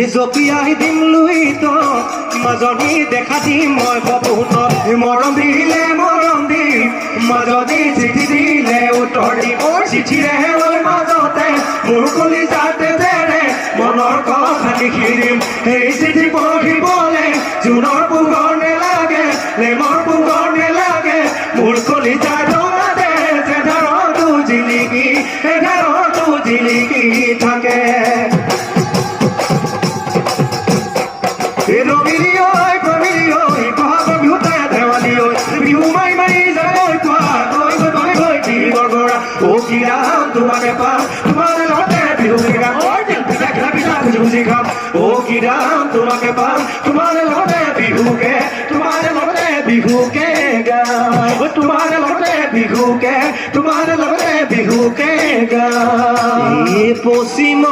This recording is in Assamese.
জপিয়াই দিম লুইত মাজনী দেখা দিম মই সপোনত মৰম দিলে মৰম দিম মাজনী চিঠি দিলে উত্তৰ দিম চিঠিৰে মই মাজতে মোৰ কলিজাতে তেৰে মনৰ কথা লিখি দিম সেই চিঠি পঢ়িবলে জোনৰ পোহৰ নেলাগে লেমৰ পোহৰ নেলাগে মোৰ কলিজাৰ ৰঙাতে এধাৰতো জিলিকি থাকে তোমাকে পাম তোমাৰ লগতে বিহুকে গাম পিঠা খেলা পিঠা খুজি খুজি খাম কি ৰাম তোমাকে পাম তোমাৰ লগতে বিহুকে গাম তোমাৰ লগতে বিহুকে গাম পশ্চিম